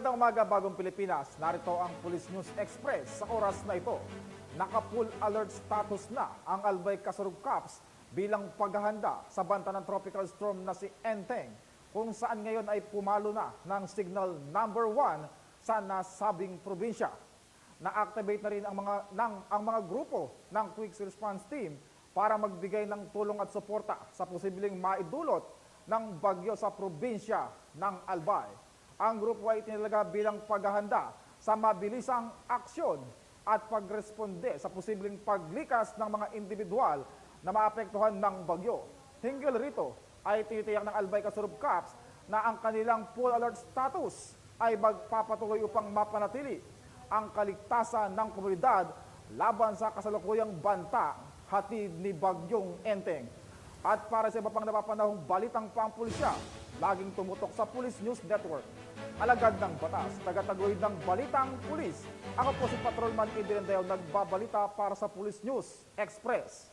Magandang umaga, Bagong Pilipinas. Narito ang Police News Express sa oras na ito. Naka-full alert status na ang Albay Kasurug Caps bilang paghahanda sa banta ng tropical storm na si Enteng, kung saan ngayon ay pumalo na ng signal number 1 sa nasabing probinsya. Na-activate na rin ang mga grupo ng Quick Response Team para magbigay ng tulong at suporta sa posibleng maidulot ng bagyo sa probinsya ng Albay. Ang grupo ay tinalaga bilang paghahanda sa mabilisang aksyon at pagresponde sa posibleng paglikas ng mga individual na maapektuhan ng bagyo. Hinggil rito ay tinitiyak ng Albay Kasurug Caps na ang kanilang full alert status ay magpapatuloy upang mapanatili ang kaligtasan ng komunidad laban sa kasalukuyang banta hatid ni Bagyong Enteng. At para sa iba pang napapanahong balitang pampulisya, laging tumutok sa Police News Network. Alagad ng batas, tagataguyod ng balitang pulis. Ako po si Patrolman Adrian Deo, nagbabalita para sa Police News Express.